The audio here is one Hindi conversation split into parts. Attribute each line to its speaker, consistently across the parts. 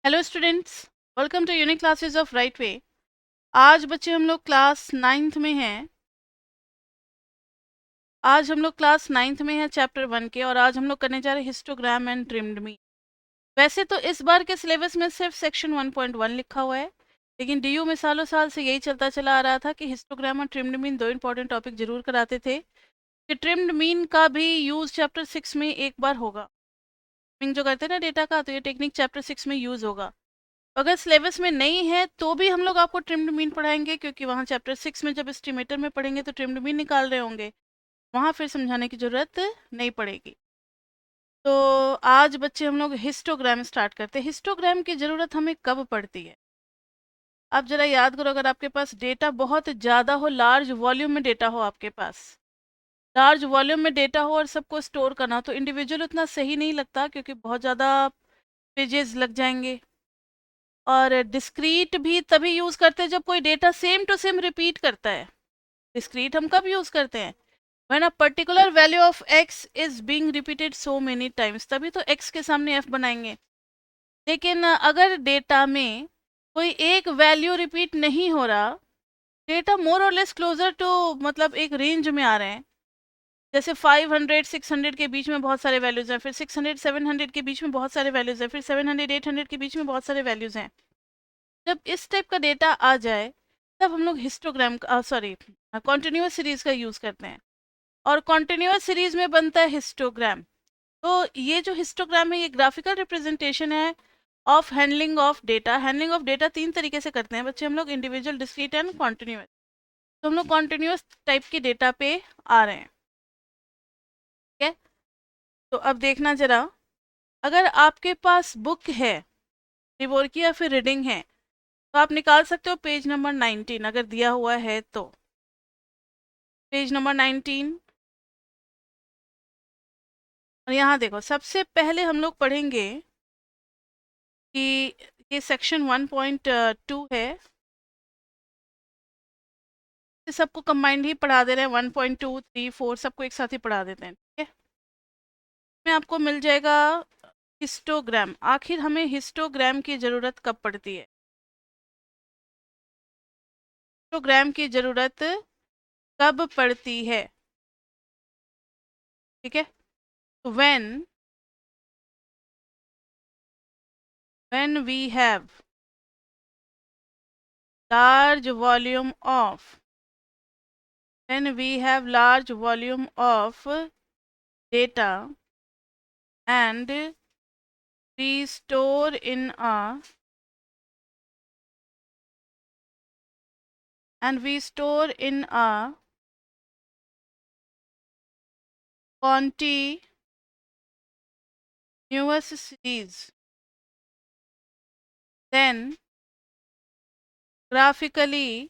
Speaker 1: Hello students, welcome to unique classes of right way. आज बच्चे हम लोग क्लास नाइन्थ में हैं। चैप्टर 1 के, और आज हम लोग करने जा रहे हैं हिस्टोग्राम एंड ट्रिम्ड मीन। वैसे तो इस बार के सिलेबस में सिर्फ सेक्शन 1.1 लिखा हुआ है, लेकिन डीयू में सालों साल से यही चलता चला आ रहा था कि हिस्टोग्राम और ट्रिम्ड मीन दो इंपॉर्टेंट टॉपिक जरूर कराते थे। कि ट्रिम्ड मीन का भी यूज चैप्टर 6 में एक बार होगा। मीन जो करते हैं ना डेटा का, तो ये टेक्निक चैप्टर 6 में यूज होगा। अगर सिलेबस में नहीं है तो भी हम लोग आपको ट्रिम्ड मीन पढ़ाएंगे, क्योंकि वहाँ चैप्टर 6 में जब एस्टिमेटर में पढ़ेंगे तो ट्रिम्ड मीन निकाल रहे होंगे, वहाँ फिर समझाने की ज़रूरत नहीं पड़ेगी। तो आज बच्चे हम लोग हिस्टोग्राम स्टार्ट करते हैं। हिस्टोग्राम की ज़रूरत हमें कब पड़ती है? आप ज़रा याद करो, अगर आपके पास डेटा बहुत ज़्यादा हो, लार्ज वॉल्यूम में डेटा हो, आपके पास लार्ज वॉल्यूम में डेटा हो और सबको स्टोर करना हो, तो इंडिविजुअल उतना सही नहीं लगता, क्योंकि बहुत ज़्यादा पेजेस लग जाएंगे। और डिस्क्रीट भी तभी यूज करते हैं जब कोई data same to same repeat करता है। डिस्क्रीट हम कब यूज करते हैं? When a particular value of x is being repeated so many times, तभी तो x के सामने f बनाएंगे। लेकिन अगर डेटा में कोई एक वैल्यू रिपीट नहीं हो रहा, डेटा मोर और लेस क्लोजर टू मतलब एक रेंज में आ रहे हैं, जैसे 500 600 के बीच में बहुत सारे वैल्यूज हैं, फिर 600 700 के बीच में बहुत सारे वैल्यूज हैं, फिर 700 800 के बीच में बहुत सारे वैल्यूज हैं। जब इस टाइप का डेटा आ जाए, तब हम लोग हिस्टोग्राम सॉरी कॉन्टिन्यूस सीरीज का यूज़ करते हैं, और कॉन्टिन्यूस सीरीज में बनता है हिस्टोग्राम। तो ये जो हिस्टोग्राम है, ये ग्राफिकल रिप्रेजेंटेशन है of handling of data. Handling of data तीन तरीके से करते हैं बच्चे हम लोग, इंडिविजुअल, डिस्क्रीट एंड कॉन्टिन्यूस। तो हम लोग कॉन्टिन्यूस टाइप के डेटा पे आ रहे हैं। ठीक है, तो अब देखना जरा, अगर आपके पास बुक है रिवोर की या फिर रीडिंग है, तो आप निकाल सकते हो पेज नंबर 19, अगर दिया हुआ है तो। पेज नंबर 19, और यहाँ देखो, सबसे पहले हम लोग पढ़ेंगे कि ये सेक्शन 1.2 है। ये सबको कंबाइंड ही पढ़ा दे रहे हैं, 1.2 3 4 सबको एक साथ ही पढ़ा देते हैं। ठीक है, इसमें आपको मिल जाएगा हिस्टोग्राम। आखिर हमें हिस्टोग्राम की ज़रूरत कब पड़ती है? हिस्टोग्राम की ज़रूरत कब पड़ती है? ठीक है, तो when we have large volume of data and we store in a continuous series, then graphically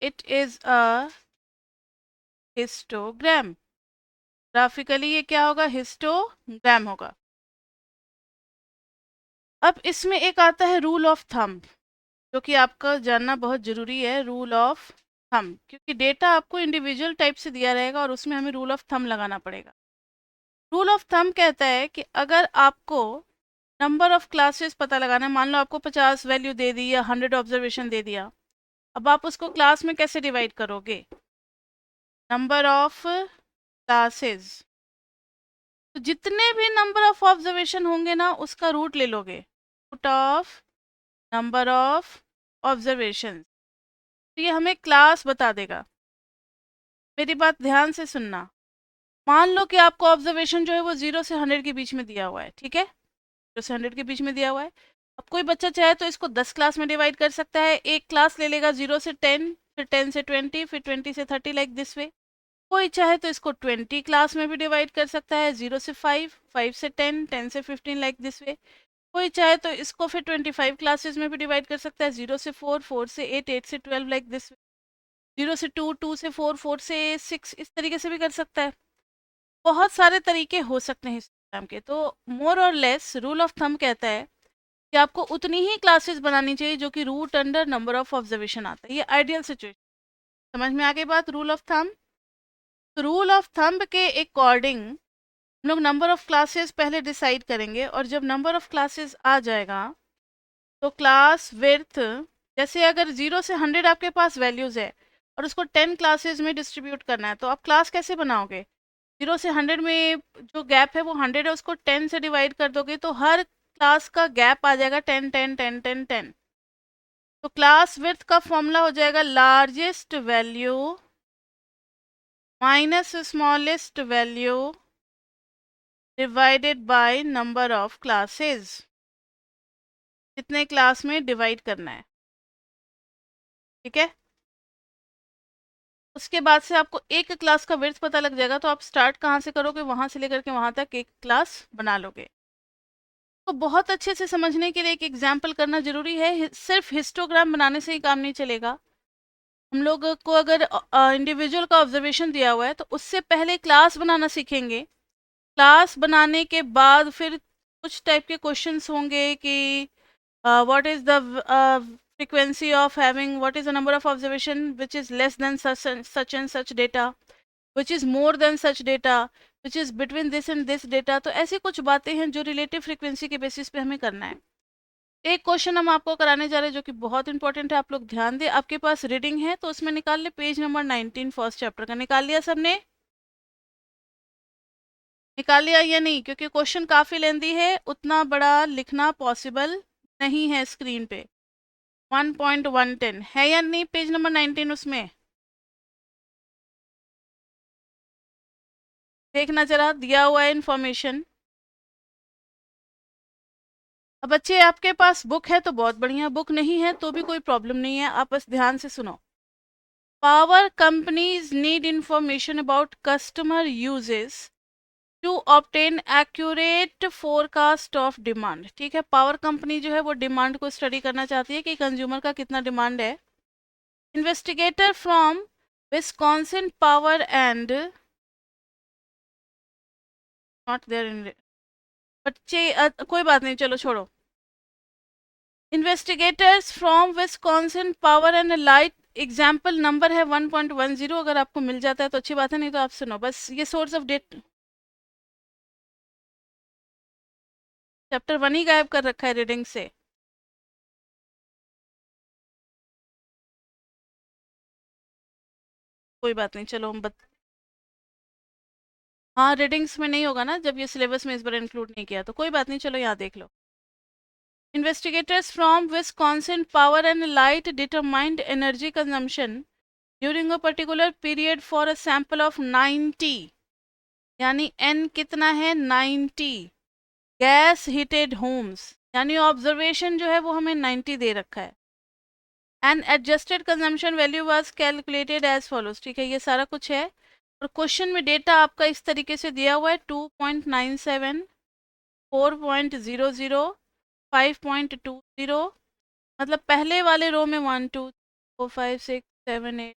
Speaker 1: it is a histogram। Graphically ये क्या होगा? हिस्टोग्राम होगा। अब इसमें एक आता है रूल ऑफ थंब, जो कि आपका जानना बहुत ज़रूरी है। रूल ऑफ थंब, क्योंकि डेटा आपको इंडिविजुअल टाइप से दिया रहेगा और उसमें हमें रूल ऑफ थंब लगाना पड़ेगा। रूल ऑफ थंब कहता है कि अगर आपको नंबर ऑफ क्लासेस पता लगाना है, मान लो आपको 50 वैल्यू दे दी या 100 ऑब्जर्वेशन दे दिया, अब आप उसको क्लास में कैसे डिवाइड करोगे? नंबर ऑफ क्लासेस, तो जितने भी नंबर ऑफ ऑब्जर्वेशन होंगे ना, उसका रूट ले लोगे, root of number of observation. तो ये हमें क्लास बता देगा। मेरी बात ध्यान से सुनना। मान लो कि आपको ऑब्जर्वेशन जो है वो 0 से 100 के बीच में दिया हुआ है। ठीक है, 0 से 100 के बीच में दिया हुआ है। अब कोई बच्चा चाहे तो इसको 10 क्लास में डिवाइड कर सकता है। एक क्लास ले लेगा 0 से 10, फिर 10 से 20, फिर 20 से 30, लाइक दिस वे। कोई चाहे तो इसको 20 क्लास में भी डिवाइड कर सकता है, 0 से 5, 5 से 10, 10 से 15, लाइक दिस वे। कोई चाहे तो इसको फिर 25 क्लासेस में भी डिवाइड कर सकता है, 0 से 4, 4 से 8, 8 से 12, लाइक दिस वे। 0 से 2, 2 से 4, 4 से 6, इस तरीके से भी कर सकता है। बहुत सारे तरीके हो सकते हैं हिस्टोग्राम के। तो मोर और लेस रूल ऑफ थंब कहता है कि आपको उतनी ही क्लासेस बनानी चाहिए जो कि root under number of observation आता है। ये आइडियल सिचुएशन। समझ में आ गई बात? Rule of thumb. तो रूल ऑफ थंब के अकॉर्डिंग हम लोग नंबर ऑफ क्लासेस पहले डिसाइड करेंगे, और जब नंबर ऑफ क्लासेस आ जाएगा तो क्लास विड्थ, जैसे अगर 0 से 100 आपके पास वैल्यूज़ है और उसको 10 क्लासेस में डिस्ट्रीब्यूट करना है, तो आप क्लास कैसे बनाओगे? 0 से 100 में जो गैप है वो 100 है, उसको 10 से डिवाइड कर दोगे तो हर क्लास का गैप आ जाएगा 10 10 10 10 10। तो क्लास विड्थ का फॉर्मूला हो जाएगा largest value minus smallest value divided by number of classes. कितने क्लास में डिवाइड करना है, ठीक है। उसके बाद से आपको एक क्लास का विड्थ पता लग जाएगा, तो आप स्टार्ट कहाँ से करोगे, वहां से लेकर के वहां तक एक क्लास बना लोगे। तो बहुत अच्छे से समझने के लिए एक एग्जाम्पल करना जरूरी है, सिर्फ हिस्टोग्राम बनाने से ही काम नहीं चलेगा। हम लोग को अगर इंडिविजुअल का ऑब्जर्वेशन दिया हुआ है तो उससे पहले क्लास बनाना सीखेंगे। क्लास बनाने के बाद फिर कुछ टाइप के क्वेश्चंस होंगे कि what is the frequency of having, what is the number of observation which is less than such and such data, which is more than such data, which is between this and this data। तो ऐसी कुछ बातें हैं जो रिलेटिव फ्रीक्वेंसी के बेसिस पे हमें करना है। एक क्वेश्चन हम आपको कराने जा रहे हैं जो कि बहुत इंपॉर्टेंट है, आप लोग ध्यान दें। आपके पास रीडिंग है तो उसमें निकाल ले, पेज नंबर 19 फर्स्ट चैप्टर का निकाल लिया सबने? निकाल लिया या नहीं? क्योंकि क्वेश्चन काफ़ी लेंदी है, उतना बड़ा लिखना पॉसिबल नहीं है स्क्रीन पे। 1.110 है या नहीं पेज नंबर 19 उसमें? देखना जरा, दिया हुआ है इंफॉर्मेशन। अब बच्चे आपके पास बुक है तो बहुत बढ़िया, बुक नहीं है तो भी कोई प्रॉब्लम नहीं है, आप बस ध्यान से सुनो। Power companies need information about customer uses to obtain accurate forecast of demand. ठीक है, पावर कंपनी जो है वो डिमांड को स्टडी करना चाहती है कि कंज्यूमर का कितना डिमांड है। Investigator from Wisconsin power and not there in, बच्चे कोई बात नहीं, चलो छोड़ो। Investigators from Wisconsin power and light, example number है 1.10। अगर आपको मिल जाता है तो अच्छी बात है, नहीं तो आप सुनो बस। ये सोर्स ऑफ डेट चैप्टर 1 ही गायब कर रखा है रीडिंग से। कोई बात नहीं, चलो हम हाँ, रीडिंग्स में नहीं होगा ना, जब ये सिलेबस में इस बार इंक्लूड नहीं किया तो कोई बात नहीं, चलो यहाँ देख लो। Investigators from Wisconsin Power and Light determined energy consumption during a particular period for a sample of 90, यानी n कितना है 90 गैस हीटेड होम्स, यानी ऑब्जर्वेशन जो है वो हमें 90 दे रखा है। And adjusted consumption value was calculated as follows. ठीक है, ये सारा कुछ है और क्वेश्चन में डेटा आपका इस तरीके से दिया हुआ है 2.97, 4.00, 5.20, मतलब पहले वाले रो में 1 2 4 5 6 7 8,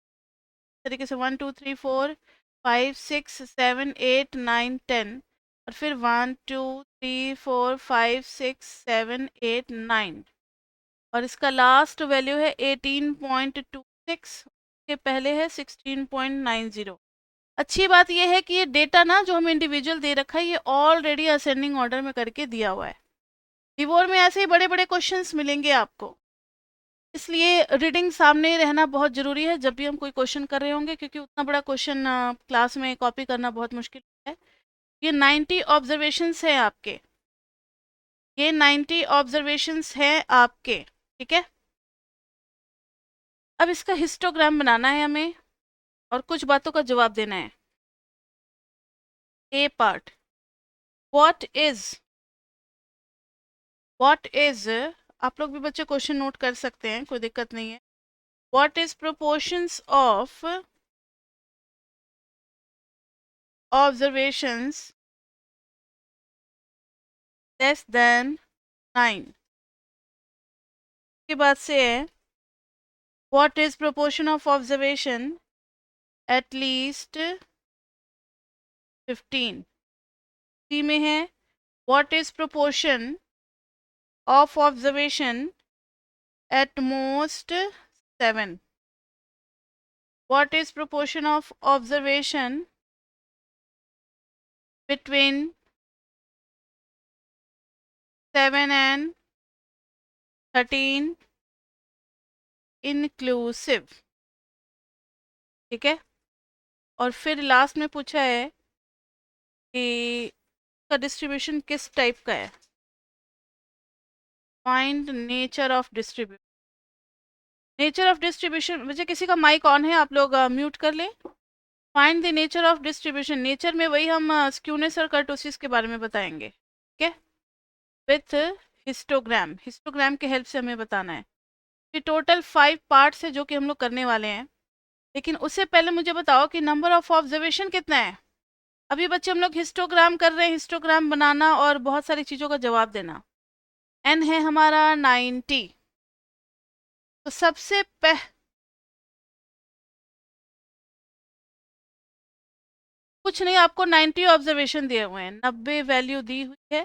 Speaker 1: तरीके से 1 2 3 4 5 6 7 8 9 10, और फिर 1 2 3 4 5 6 7 8 9, और इसका लास्ट वैल्यू है 18.26, के पहले है 16.90। अच्छी बात यह है कि ये डेटा ना जो हमें इंडिविजुअल दे रखा है ये ऑलरेडी असेंडिंग ऑर्डर में करके दिया हुआ है। डिवोर में ऐसे ही बड़े बड़े क्वेश्चंस मिलेंगे आपको, इसलिए रीडिंग सामने रहना बहुत ज़रूरी है जब भी हम कोई क्वेश्चन कर रहे होंगे, क्योंकि उतना बड़ा क्वेश्चन क्लास में कॉपी करना बहुत मुश्किल है। ये 90 ऑब्जर्वेशंस हैं आपके, ये 90 ऑब्जर्वेशंस हैं आपके, ठीक है। अब इसका हिस्टोग्राम बनाना है हमें और कुछ बातों का जवाब देना है। A part, what is, what is, आप लोग भी बच्चे क्वेश्चन नोट कर सकते हैं, कोई दिक्कत नहीं है। What is proportions of observations less than 9। के बाद से है what is proportion of observation at least 15। सी में है what is proportion of observation at most 7। What is proportion of observation between 7 and 13 inclusive. ठीक है, और फिर लास्ट में पूछा है कि का डिस्ट्रीब्यूशन किस टाइप का है। Find nature of distribution. Nature of distribution, मुझे किसी का माइक ऑन है, आप लोग म्यूट कर लें। Find the nature of distribution, nature में वही हम स्क्यूनेस और कर्टोसिस के बारे में बताएंगे। ठीक है, विथ हिस्टोग्राम, हिस्टोग्राम के हेल्प से हमें बताना है। ये टोटल 5 पार्ट्स है जो कि हम लोग करने वाले हैं, लेकिन उससे पहले मुझे बताओ कि नंबर ऑफ ऑब्जर्वेशन कितना है। अभी बच्चे हम लोग हिस्टोग्राम कर रहे हैं, हिस्टोग्राम बनाना और बहुत सारी चीज़ों का जवाब देना। एन है हमारा 90। तो सबसे कुछ नहीं, आपको 90 ऑब्जर्वेशन दिए हुए हैं, 90 वैल्यू दी हुई है।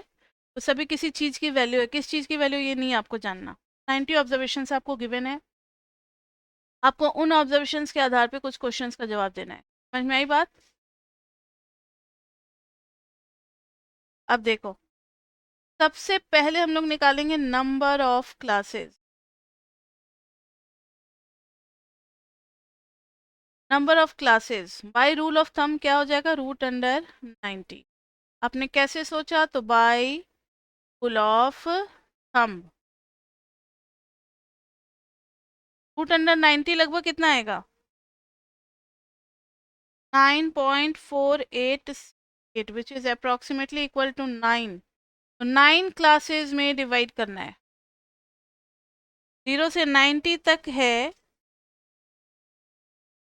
Speaker 1: तो सभी किसी चीज़ की वैल्यू है, किस चीज़ की वैल्यू ये नहीं आपको जानना। 90 ऑब्जर्वेशन आपको गिवन है, आपको उन ऑब्जर्वेशंस के आधार पे कुछ क्वेश्चंस का जवाब देना है। समझ में आई बात? अब देखो, सबसे पहले हम लोग निकालेंगे number of classes. Number of classes bye rule of thumb क्या हो जाएगा, रूट अंडर 90। आपने कैसे सोचा, तो by rule of thumb root under 90 लगभग कितना आएगा, 9.488 which is approximately equal to 9। तो 9 क्लासेस में डिवाइड करना है। 0 से 90 तक है,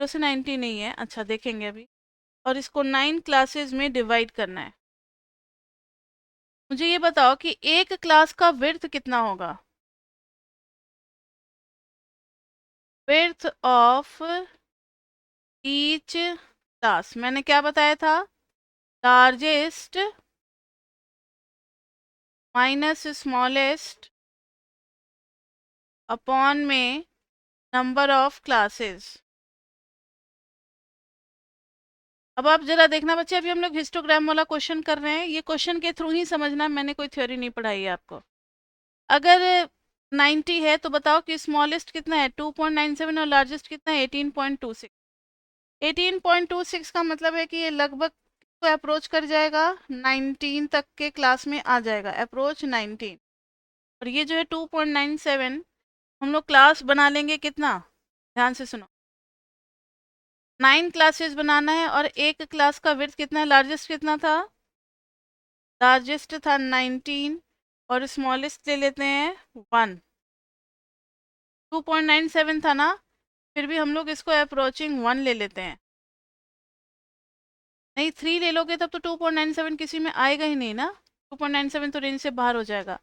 Speaker 1: 0 से 90 नहीं है, अच्छा देखेंगे अभी। और इसको 9 क्लासेस में डिवाइड करना है। मुझे ये बताओ कि एक क्लास का विड्थ कितना होगा। विड्थ ऑफ ईच क्लास मैंने क्या बताया था, लार्जेस्ट माइनस स्मॉलेस्ट अपॉन में नंबर ऑफ क्लासेस। अब आप जरा देखना बच्चे, अभी हम लोग हिस्टोग्राम वाला क्वेश्चन कर रहे हैं, ये क्वेश्चन के थ्रू ही समझना, मैंने कोई थ्योरी नहीं पढ़ाई है आपको। अगर 90 है तो बताओ कि स्मॉलेस्ट कितना है 2.97 और लार्जेस्ट कितना है 18.26। 18.26 का मतलब है कि ये लगभग को अप्रोच कर जाएगा, 19 तक के क्लास में आ जाएगा, अप्रोच 19। और ये जो है 2.97 हम लोग क्लास बना लेंगे कितना, ध्यान से सुनो। 9 क्लासेस बनाना है और एक क्लास का विड्थ कितना है, लार्जेस्ट कितना था, लार्जेस्ट था 19 और स्मॉलेस्ट ले लेते हैं 1। 2.97 था ना, फिर भी हम लोग इसको अप्रोचिंग 1 ले लेते हैं। नहीं 3 ले लोगे तब तो 2.97 किसी में आएगा ही नहीं ना, 2.97 तो रेंज से बाहर हो जाएगा।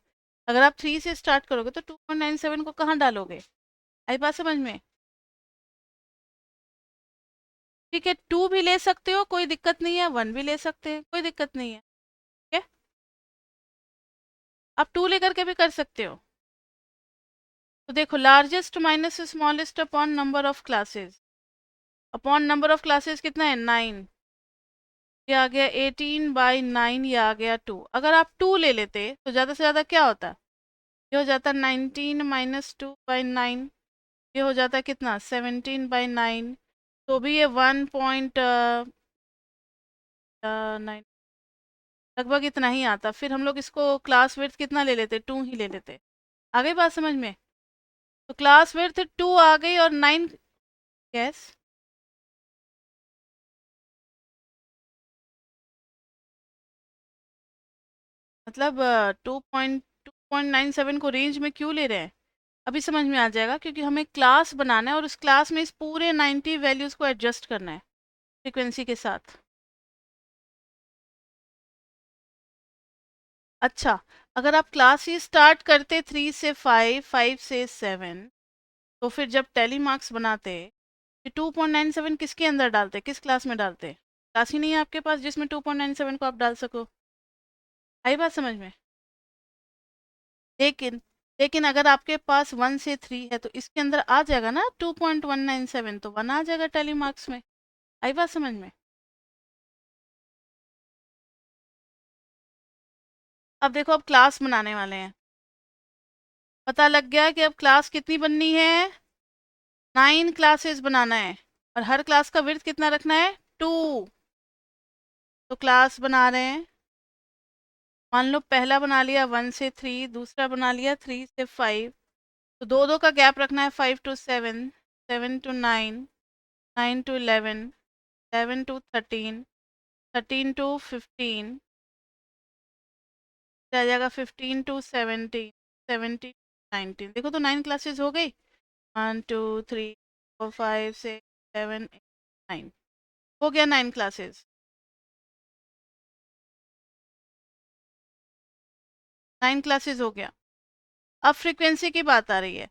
Speaker 1: अगर आप 3 से स्टार्ट करोगे तो 2.97 को कहाँ डालोगे, आई बात समझ में? ठीक है, 2 भी ले सकते हो कोई दिक्कत नहीं है, 1 भी ले सकते हैं कोई दिक्कत नहीं है। ठीक है, आप 2 लेकर के भी कर सकते हो। तो देखो, largest minus smallest upon number of classes, upon number of classes कितना है 9, ये आ गया 18/9, ये आ गया 2। अगर आप 2 ले लेते तो ज़्यादा से ज़्यादा क्या होता, ये हो जाता 19 - 2/9, ये हो जाता कितना 17/9। तो भी ये 1.9 लगभग इतना ही आता। फिर हम लोग इसको क्लास विड्थ कितना ले लेते, 2 ही ले लेते। आ गई बात समझ में? तो क्लास विड्थ 2 आ गई और 9। यस, मतलब 2.97 को रेंज में क्यों ले रहे हैं, अभी समझ में आ जाएगा। क्योंकि हमें क्लास बनाना है और उस क्लास में इस पूरे 90 वैल्यूज़ को एडजस्ट करना है फ्रीक्वेंसी के साथ। अच्छा, अगर आप क्लास ही स्टार्ट करते 3 से 5, 5 से 7, तो फिर जब टैली मार्क्स बनाते, 2.97 किसके अंदर डालते, किस क्लास में डालते? क्लास ही नहीं है आपके पास जिसमें 2.97 को आप डाल सको। आई बात समझ में? लेकिन लेकिन अगर आपके पास 1 से 3 है तो इसके अंदर आ जाएगा ना 2.197, तो 1 आ जाएगा टैली मार्क्स में। आई बात समझ में? अब देखो, अब क्लास बनाने वाले हैं। पता लग गया कि अब क्लास कितनी बननी है, 9 क्लासेस बनाना है, और हर क्लास का विड्थ कितना रखना है, 2। तो क्लास बना रहे हैं। मान लो पहला बना लिया 1 से 3, दूसरा बना लिया 3 से 5, तो दो दो का गैप रखना है, 5 to 7, 7 to 9, 9 to 11, 11 to 13, 13 to 15, आ जाएगा 15 टू 17, 17 19। देखो तो 9 क्लासेस हो गई, 1 2 3 4 5 6 7 8 9, हो गया 9 क्लासेस, 9 क्लासेस हो गया। अब फ्रीक्वेंसी की बात आ रही है।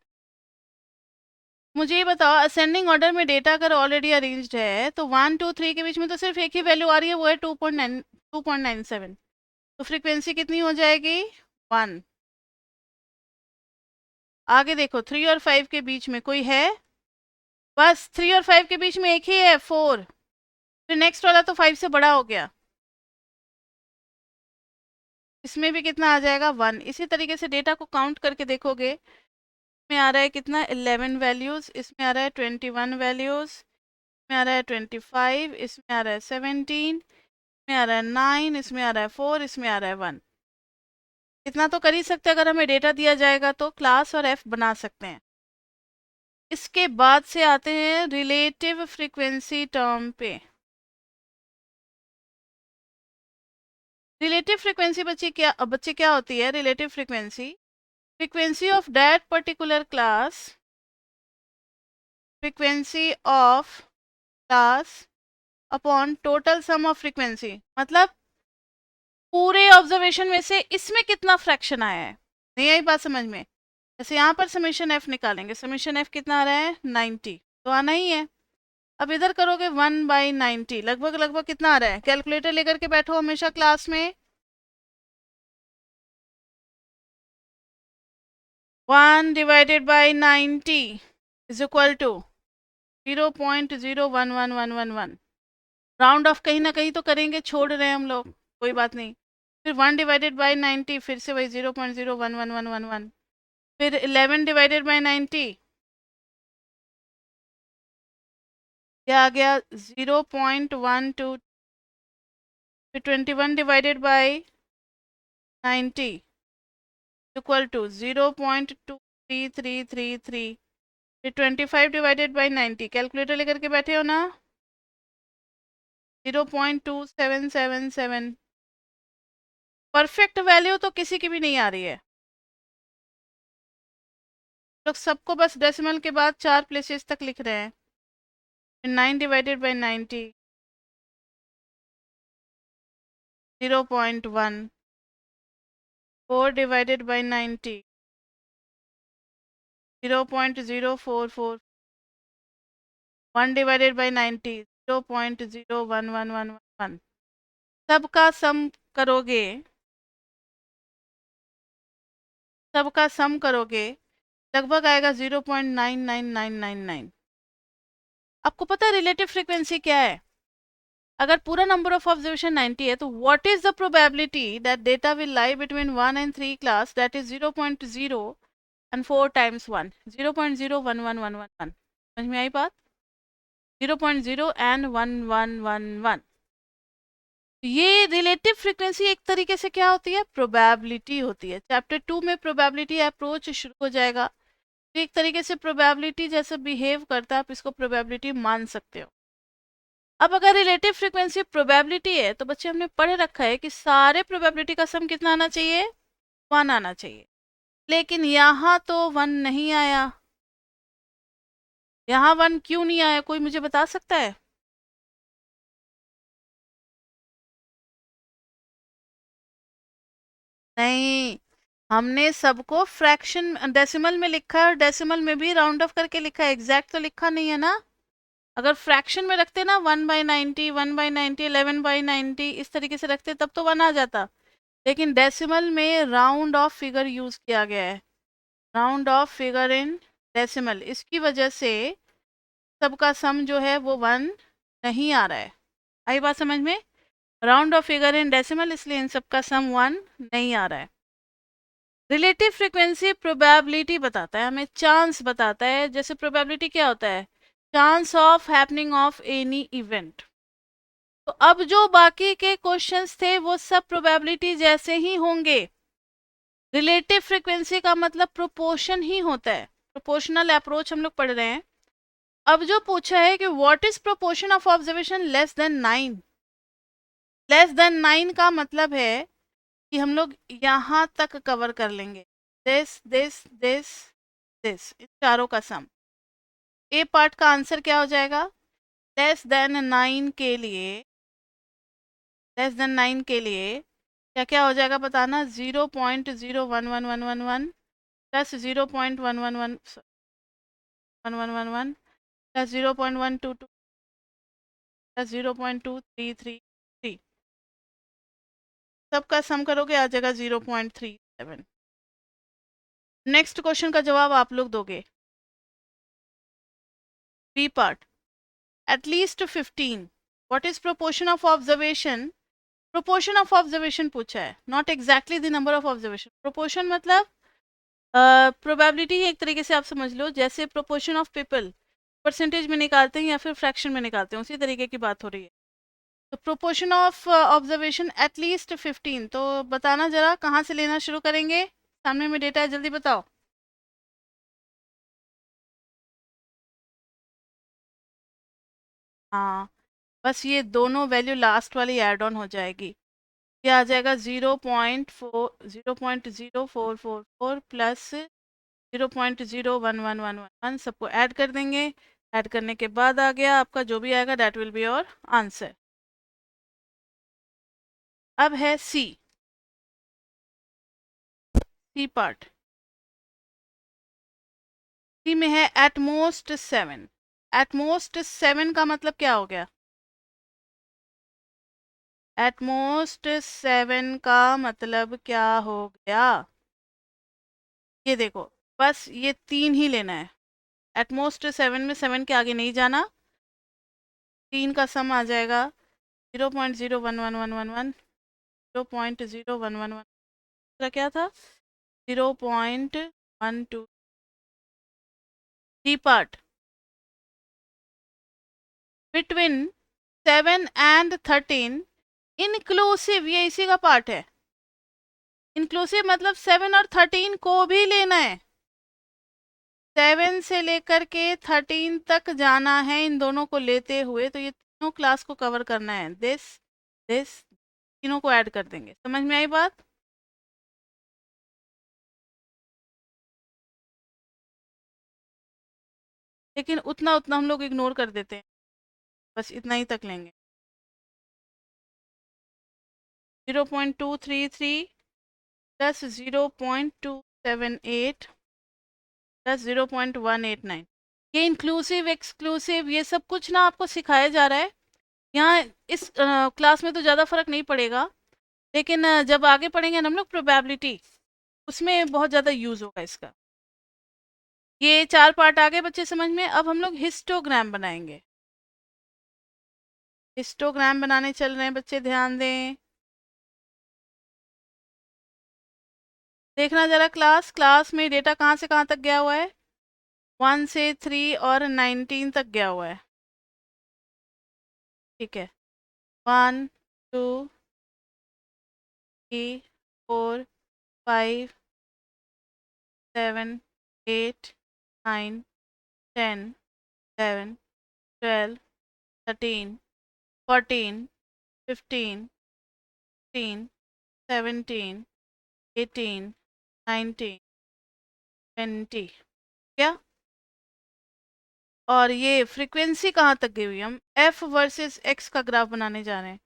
Speaker 1: मुझे ये बताओ, असेंडिंग ऑर्डर में डेटा अगर ऑलरेडी अरेंज्ड है तो 1 2 3 के बीच में तो सिर्फ एक ही वैल्यू आ रही है, वो है 2.97। तो फ्रीक्वेंसी कितनी हो जाएगी, 1। आगे देखो 3 और 5 के बीच में कोई है, बस 3 और 5 के बीच में एक ही है, 4। फिर नेक्स्ट वाला तो 5 से बड़ा हो गया, इसमें भी कितना आ जाएगा, 1। इसी तरीके से डेटा को काउंट करके देखोगे, इसमें आ रहा है कितना, 11 वैल्यूज, इसमें आ रहा है 21 वैल्यूज, इसमें आ रहा है 25, इसमें आ रहा है 17, इसमें आ रहा है 9, इसमें आ रहा है 4, इसमें आ रहा है 1। इतना तो कर ही सकते हैं, अगर हमें डेटा दिया जाएगा तो क्लास और एफ बना सकते हैं। इसके बाद से आते हैं रिलेटिव फ्रीक्वेंसी टर्म पे। रिलेटिव फ्रीक्वेंसी बच्चे क्या होती है, relative frequency, frequency of that particular class, frequency of class upon total sum of frequency. मतलब पूरे ऑब्जर्वेशन में से इसमें कितना फ्रैक्शन आया है, नहीं आई बात समझ में। जैसे यहाँ पर समीशन एफ निकालेंगे, समीशन एफ कितना आ रहा है, 90, तो आना ही है। अब इधर करोगे 1/90, लगभग लगभग कितना आ रहा है, कैलकुलेटर लेकर के बैठो हमेशा क्लास में। 1/90 is equal to 0.011111। Round off कहीं ना कहीं तो करेंगे, छोड़ रहे हैं हम लोग, कोई बात नहीं। फिर 1/90, फिर से वही 0.011111। फिर 11/90, क्या आ गया, 0.12। फिर 21/90 इक्वल टू 0.2333। फिर 25/90, कैलकुलेटर लेकर के बैठे हो ना, 0.2777। परफेक्ट वैल्यू तो किसी की भी नहीं आ रही है, लोग सबको बस डेसिमल के बाद 4 प्लेसेस तक लिख रहे हैं। 9/90, 0.1, 4/90, 0.044, 1/90, 0.011111। सबका सम करोगे, सबका सम करोगे लगभग आएगा 0.99999। आपको पता है रिलेटिव फ्रीक्वेंसी क्या है? अगर पूरा नंबर ऑफ ऑब्जर्वेशन 90 है तो what is the probability that data will lie between 1 and 3 class, that is 0.0 and 4 times 1, 0.01111। समझ में आई बात, 0.0 एंड 1111। ये रिलेटिव फ्रीक्वेंसी एक तरीके से क्या होती है, प्रोबेबिलिटी होती है। चैप्टर 2 में प्रोबेबिलिटी अप्रोच शुरू हो जाएगा, तो एक तरीके से प्रोबेबिलिटी जैसे बिहेव करता है, आप इसको प्रोबेबिलिटी मान सकते हो। अब अगर रिलेटिव फ्रीक्वेंसी प्रोबेबिलिटी है तो बच्चे हमने पढ़ रखा है कि सारे प्रोबेबिलिटी का सम कितना आना चाहिए, 1 आना चाहिए। लेकिन यहाँ तो 1 नहीं आया, यहाँ 1 क्यों नहीं आया, कोई मुझे बता सकता है? नहीं, हमने सबको फ्रैक्शन डेसिमल में लिखा है, और डेसिमल में भी राउंड ऑफ करके लिखा है, एग्जैक्ट तो लिखा नहीं है ना। अगर फ्रैक्शन में रखते ना 1/90, 1/90, 11/90, इस तरीके से रखते तब तो 1 आ जाता। लेकिन डेसिमल में राउंड ऑफ फिगर यूज किया गया है, round of figure in decimal, इसकी वजह से सबका सम जो है वो 1 नहीं आ रहा है। आई बात समझ में? Round of figure in decimal, इसलिए इन सबका सम 1 नहीं आ रहा है। रिलेटिव फ्रीक्वेंसी प्रोबेबिलिटी बताता है हमें, चांस बताता है। जैसे प्रोबेबिलिटी क्या होता है, chance of happening of any event. तो अब जो बाकी के क्वेश्चंस थे वो सब प्रोबेबिलिटी जैसे ही होंगे। रिलेटिव फ्रीक्वेंसी का मतलब प्रोपोर्शन ही होता है, प्रोपोर्शनल अप्रोच हम लोग पढ़ रहे हैं। अब जो पूछा है कि what is proportion of observation less than 9, less than 9 का मतलब है कि हम लोग यहाँ तक कवर कर लेंगे, दिस दिस, इन चारों का सम। ए पार्ट का आंसर क्या हो जाएगा, लेस देन 9 के लिए, लेस देन 9 के लिए क्या क्या हो जाएगा बताना, 0.01111 प्लस 0.111 1111 प्लस 0.122 प्लस 0.2333, सबका सम करोगे आ जाएगा 0.37। नेक्स्ट क्वेश्चन का जवाब आप लोग दोगे। B part, at least 15, what is proportion of observation, proportion of observation पूछा है, not exactly the number of observation। proportion मतलब प्रोबेबिलिटी ही एक तरीके से आप समझ लो, जैसे proportion of people परसेंटेज में निकालते हैं या फिर फ्रैक्शन में निकालते हैं, उसी तरीके की बात हो रही है। तो proportion of observation at least 15, तो बताना जरा कहाँ से लेना शुरू करेंगे, सामने में डेटा है, जल्दी बताओ। हाँ, बस ये दोनों वैल्यू लास्ट वाली ऐड ऑन हो जाएगी, ये आ जाएगा 0.0444 प्लस 0.01111, सबको ऐड कर देंगे। ऐड करने के बाद आ गया आपका जो भी आएगा, that will be your answer. अब है सी, सी पार्ट। सी में है एटमोस्ट 7। एटमोस्ट 7 का मतलब क्या हो गया, एटमोस्ट 7 का मतलब क्या हो गया, ये देखो, बस ये 3 ही लेना है। एटमोस्ट 7 में 7 के आगे नहीं जाना, 3 का सम आ जाएगा 0.01111, 0.011 क्या था, 0.12। D part, between 7 and 13 inclusive, ये इसी का पार्ट है। इंक्लूसिव मतलब 7 और 13 को भी लेना है, 7 से लेकर के 13 तक जाना है इन दोनों को लेते हुए, तो ये तीनों क्लास को कवर करना है, दिस तीनों को ऐड कर देंगे। समझ में आई बात। लेकिन उतना उतना हम लोग इग्नोर कर देते हैं, बस इतना ही तक लेंगे। 0.233 प्लस 0.278 प्लस 0.189, ये इंक्लूसिव एक्सक्लूसिव ये सब कुछ ना आपको सिखाया जा रहा है। यहाँ इस क्लास में तो ज़्यादा फर्क नहीं पड़ेगा, लेकिन जब आगे पढ़ेंगे ना हम लोग प्रोबेबिलिटी, उसमें बहुत ज़्यादा यूज़ होगा इसका। ये 4 पार्ट आ गए बच्चे समझ में। अब हम लोग हिस्टोग्राम बनाएंगे, हिस्टोग्राम बनाने चल रहे हैं बच्चे, ध्यान दें। देखना जरा क्लास, क्लास में डेटा कहाँ से कहाँ तक गया हुआ है, 1 से 3 और 19 तक गया हुआ है, ठीक है। 1 2 3 4 5 7 8 9 10 11 12 13 14 15 16 17 18 19 20, क्या, और ये फ्रीक्वेंसी कहाँ तक गई हुई है, हम एफ वर्सेस एक्स का ग्राफ बनाने जा रहे हैं।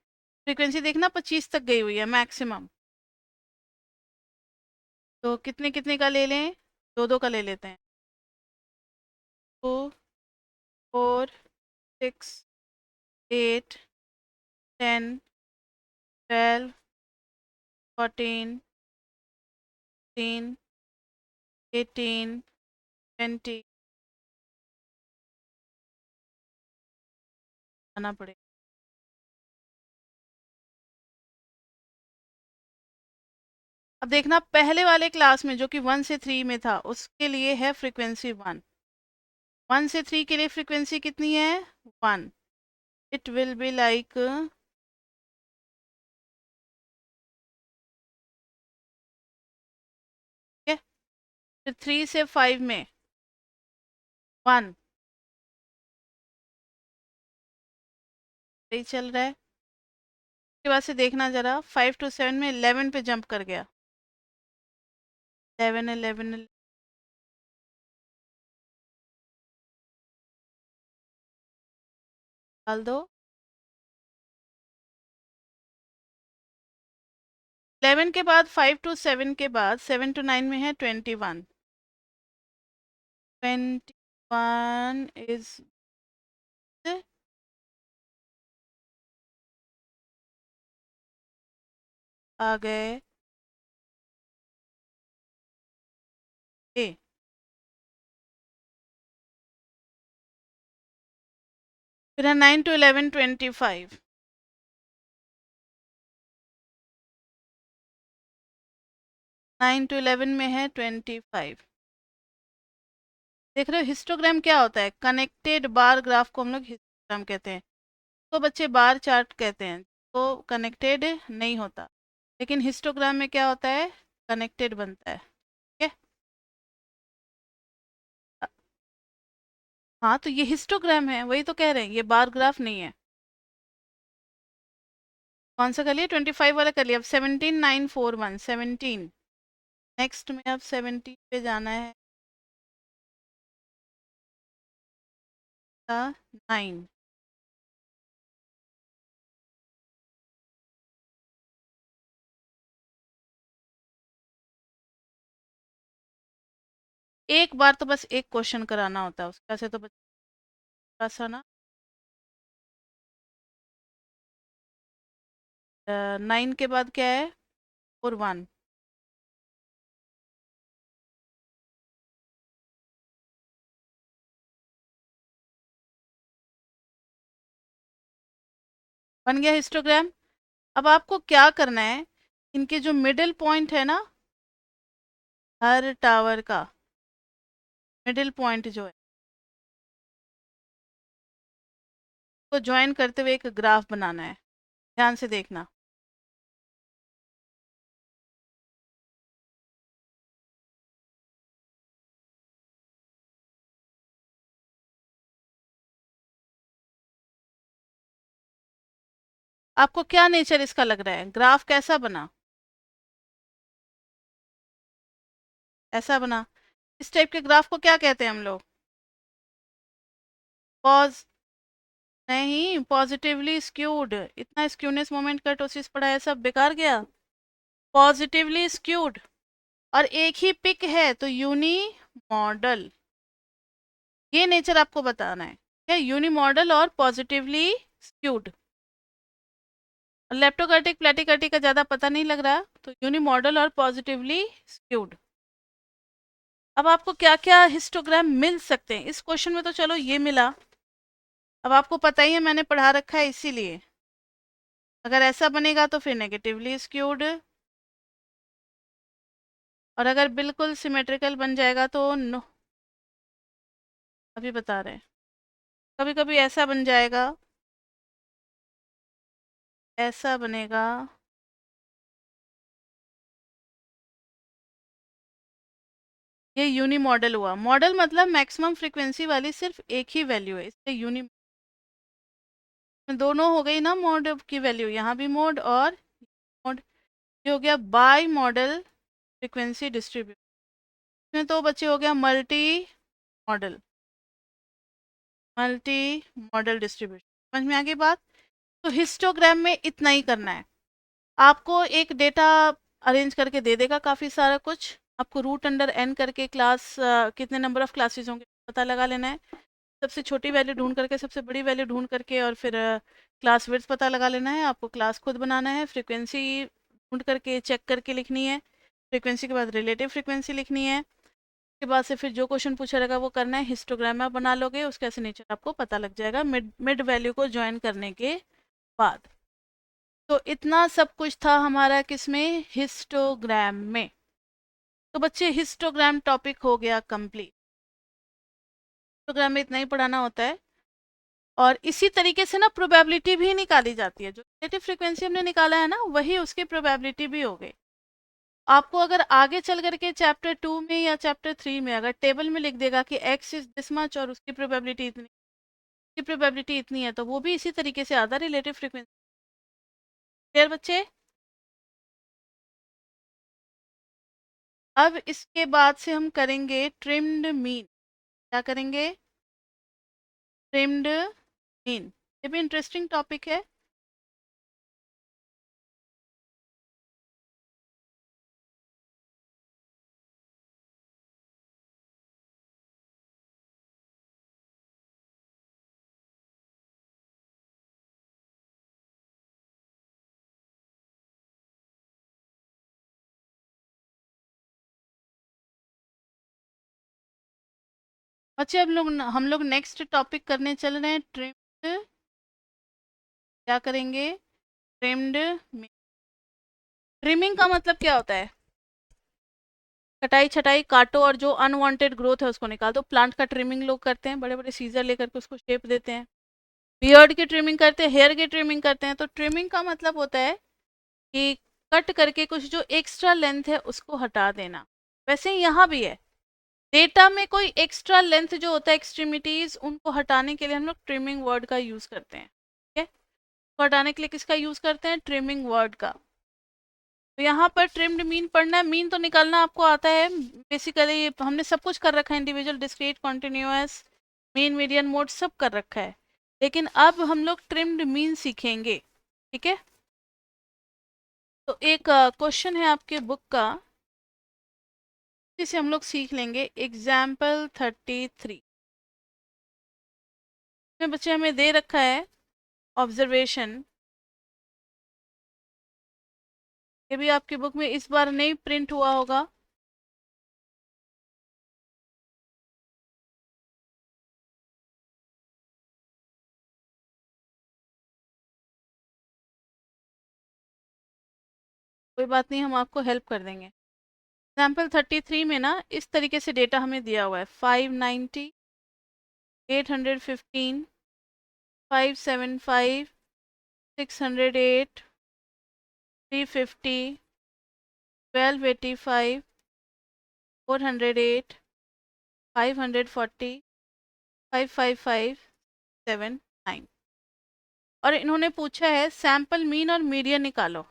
Speaker 1: फ्रीक्वेंसी देखना 25 तक गई हुई है मैक्सिमम, तो कितने कितने का ले लें, दो दो का ले लेते हैं। 2 4 6 8 10 12 14 18 20 आना पड़ेगा। अब देखना पहले वाले क्लास में जो कि 1 से 3 में था उसके लिए है फ्रीक्वेंसी 1 1 से 3 के लिए फ्रीक्वेंसी कितनी है 1 इट विल बी लाइक फिर 3 से 5 में 1 यही चल रहा है। उसके बाद से देखना जरा 5 to 7 में 11 पे जंप कर गया 11 11 डाल दो 11 के बाद 5 to 7 के बाद 7 to 9 में है 21 इज आ गए ए फिर है 9 to 11 25 9 to 11 में है 25 देख रहे हो हिस्टोग्राम क्या होता है कनेक्टेड बार ग्राफ को हम लोग हिस्टोग्राम कहते हैं तो बच्चे बार चार्ट कहते हैं तो कनेक्टेड नहीं होता लेकिन हिस्टोग्राम में क्या होता है कनेक्टेड बनता है ठीक है हाँ तो ये हिस्टोग्राम है वही तो कह रहे हैं ये बार ग्राफ नहीं है कौन सा कर लिया 25 वाला कर लिया अब 17 9 4 1 17 नेक्स्ट में अब 17 पे जाना है 9 एक बार तो बस एक क्वेश्चन कराना होता है उसका से तो थोड़ा सा ना 9 के बाद क्या है 4 1 बन गया हिस्टोग्राम अब आपको क्या करना है इनके जो मिडिल पॉइंट है ना हर टावर का मिडिल पॉइंट जो है को ज्वाइन करते हुए एक ग्राफ बनाना है ध्यान से देखना आपको क्या नेचर इसका लग रहा है ग्राफ कैसा बना ऐसा बना इस टाइप के ग्राफ को क्या कहते हैं हम लोग पॉज नहीं पॉजिटिवली स्क्यूड इतना स्क्यूनेस मोमेंट कर्टोसिस पढ़ा है सब बेकार गया पॉजिटिवली स्क्यूड और एक ही पिक है तो यूनी मॉडल ये नेचर आपको बताना है यूनी मॉडल और पॉजिटिवली स्क्यूड लेप्टोकर्टिक प्लेटिकर्टिक का ज़्यादा पता नहीं लग रहा तो यूनी मॉडल और पॉजिटिवली स्क्यूड अब आपको क्या क्या हिस्टोग्राम मिल सकते हैं इस क्वेश्चन में तो चलो ये मिला अब आपको पता ही है मैंने पढ़ा रखा है इसीलिए अगर ऐसा बनेगा तो फिर नेगेटिवली स्क्यूड और अगर बिल्कुल सिमेट्रिकल बन जाएगा तो नो अभी बता रहे हैं कभी कभी ऐसा बन जाएगा ऐसा बनेगा ये यूनी मॉडल हुआ मॉडल मतलब मैक्सिमम फ्रीक्वेंसी वाली सिर्फ एक ही वैल्यू है इसलिए यूनी दोनों हो गई ना मोड की वैल्यू यहाँ भी मोड और मोड ये हो गया बाई मॉडल फ्रीक्वेंसी डिस्ट्रीब्यूशन इसमें तो बच्चे हो गया मल्टी मॉडल डिस्ट्रीब्यूशन समझ में आ गई बात तो हिस्टोग्राम में इतना ही करना है आपको एक डेटा अरेंज करके दे देगा काफ़ी सारा कुछ आपको रूट अंडर एन करके क्लास कितने नंबर ऑफ क्लासेस होंगे पता लगा लेना है सबसे छोटी वैल्यू ढूंढ करके सबसे बड़ी वैल्यू ढूंढ करके और फिर क्लास विड्थ पता लगा लेना है आपको क्लास खुद बनाना है फ्रीक्वेंसी ढूंढ करके चेक करके लिखनी है फ्रीक्वेंसी के बाद रिलेटिव फ्रीक्वेंसी लिखनी है उसके बाद से फिर जो क्वेश्चन पूछा रहेगा वो करना है हिस्टोग्राम आप बना लोगे उसका ऐसे नेचर आपको पता लग जाएगा मिड मिड वैल्यू को ज्वाइन करने के बाद तो इतना सब कुछ था हमारा किसमें, हिस्टोग्राम में। तो बच्चे हिस्टोग्राम टॉपिक हो गया कंप्लीट। हिस्टोग्राम में इतना ही पढ़ाना होता है। और इसी तरीके से ना प्रोबेबिलिटी भी निकाली जाती है, जो रिलेटिव फ्रीक्वेंसी हमने निकाला है ना वही उसकी प्रोबेबिलिटी भी हो गई। आपको अगर आगे चल करके चैप्टर 2 में या चैप्टर 3 में अगर टेबल में लिख देगा कि एक्स इज दिस मच और उसकी प्रोबेबिलिटी इतनी, उसकी प्रोबेबिलिटी इतनी है, तो वो भी इसी तरीके से आता रिलेटिव फ्रीक्वेंसी। क्लियर बच्चे? अब इसके बाद से हम करेंगे ट्रिम्ड मीन। क्या करेंगे? Trimmed mean. ये भी इंटरेस्टिंग टॉपिक है। बच्चे हम लोग नेक्स्ट टॉपिक करने चल रहे हैं ट्रिम्ड। क्या करेंगे? Trimmed mean. ट्रिमिंग का मतलब क्या होता है? कटाई छटाई काटो और जो अनवांटेड ग्रोथ है उसको निकाल दो। प्लांट का ट्रिमिंग लोग करते हैं, बड़े बड़े सीजर लेकर के उसको शेप देते हैं। बियर्ड की ट्रिमिंग करते हैं, हेयर की ट्रिमिंग करते हैं। तो ट्रिमिंग का मतलब होता है कि कट करके कुछ जो एक्स्ट्रा लेंथ है उसको हटा देना। वैसे ही यहाँ भी है, डेटा में कोई एक्स्ट्रा लेंथ जो होता है एक्सट्रीमिटीज, उनको हटाने के लिए हम लोग ट्रिमिंग वर्ड का यूज करते हैं। ठीक है, तो हटाने के लिए किसका यूज करते हैं? ट्रिमिंग वर्ड का। तो यहाँ पर ट्रिम्ड मीन पढ़ना है। मीन तो निकालना आपको आता है बेसिकली, हमने सब कुछ कर रखा है, individual, discrete, continuous, mean, median, mode सब कर रखा है। लेकिन अब हम लोग ट्रिम्ड मीन सीखेंगे। ठीक है, तो एक क्वेश्चन है आपके बुक का, जिसे हम लोग सीख लेंगे। एग्जाम्पल 33 में बच्चे हमें दे रखा है ऑब्जर्वेशन। ये भी आपकी बुक में इस बार नहीं प्रिंट हुआ होगा। कोई बात नहीं, हम आपको हेल्प कर देंगे। एग्जाम्पल 33 में ना इस तरीके से डेटा हमें दिया हुआ है। 590, 815, 575, 608, 350, 1285, 408, 540, 555, 79। और इन्होंने पूछा है सैंपल मीन और मीडियन निकालो।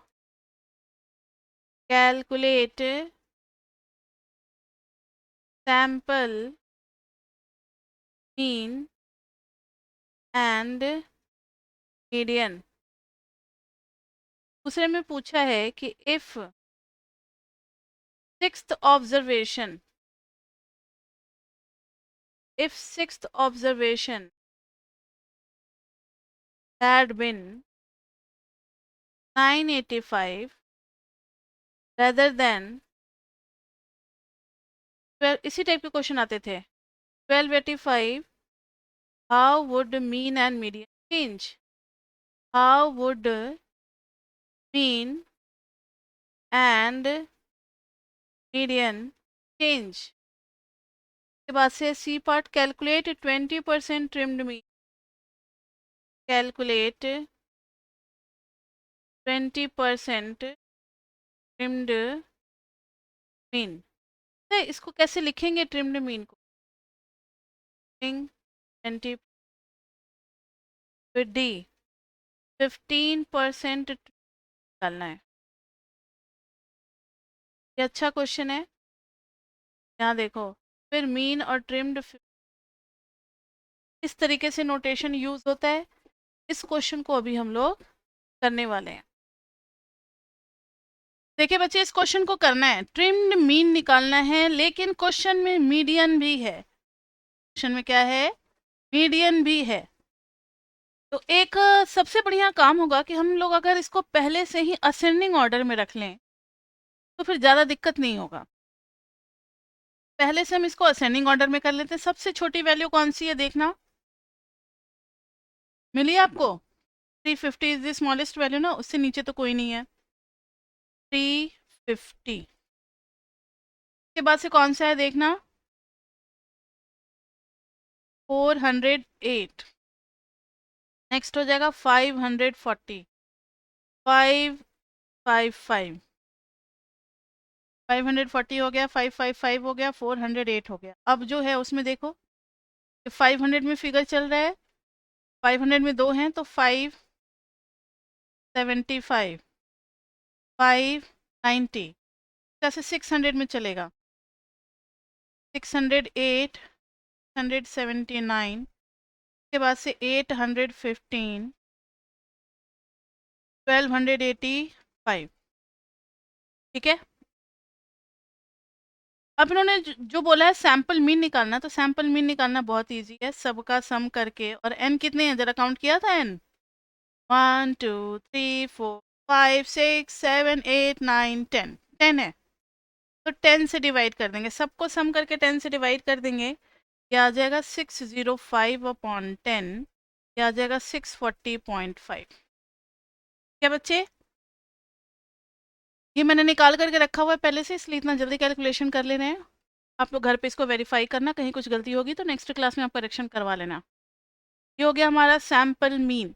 Speaker 1: Calculate sample mean and median. दूसरे में पूछा है कि if sixth observation, if sixth observation had been 985 rather than 12, इसी टाइप के क्वेश्चन आते थे। 1285, how would mean and median change? How would mean and median change? के बाद से C part, calculate 20% trimmed mean. Calculate 20% trimmed mean. तो इसको कैसे लिखेंगे ट्रिम्ड मीन को? 20 फिर डी 15% डालना है। ये अच्छा क्वेश्चन है। यहाँ देखो, फिर मीन और ट्रिम्ड, इस तरीके से नोटेशन यूज होता है। इस क्वेश्चन को अभी हम लोग करने वाले हैं। देखिए बच्चे, इस क्वेश्चन को करना है, ट्रिम्ड मीन निकालना है, लेकिन क्वेश्चन में मीडियन भी है। क्वेश्चन में क्या है? मीडियन भी है। तो एक सबसे बढ़िया काम होगा कि हम लोग अगर इसको पहले से ही असेंडिंग ऑर्डर में रख लें तो फिर ज़्यादा दिक्कत नहीं होगा। पहले से हम इसको असेंडिंग ऑर्डर में कर लेते हैं। सबसे छोटी वैल्यू कौन सी है देखना, मिली आपको? 350 इज द स्मॉलेस्ट वैल्यू ना, उससे नीचे तो कोई नहीं है। 350 के बाद से कौन सा है देखना, 408। नेक्स्ट हो जाएगा 540, 555, 540 हो गया, 555 हो गया, 408 हो गया। अब जो है उसमें देखो 500 में फिगर चल रहा है, 500 में दो हैं तो 575, 590, जैसे 600 में चलेगा, 608, 679 के बाद से 815, 1285। ठीक है, अब इन्होंने जो बोला है सैंपल मीन निकालना, तो सैंपल मीन निकालना बहुत इजी है, सबका सम करके। और एन कितने हैं जरा काउंट किया था, एन 1 2 3 4 5 6 7 8 9 10, 10 है तो 10 से डिवाइड कर देंगे, सबको सम करके 10 से डिवाइड कर देंगे। ये आ जाएगा 605/10, ये आ जाएगा 640.5। क्या बच्चे, ये मैंने निकाल करके रखा हुआ है पहले से, इसलिए इतना जल्दी कैलकुलेशन कर ले रहे हैं। आप लोग घर पे इसको वेरीफाई करना, कहीं कुछ गलती होगी तो नेक्स्ट क्लास में आप करेक्शन करवा लेना। ये हो गया हमारा सैंपल मीन।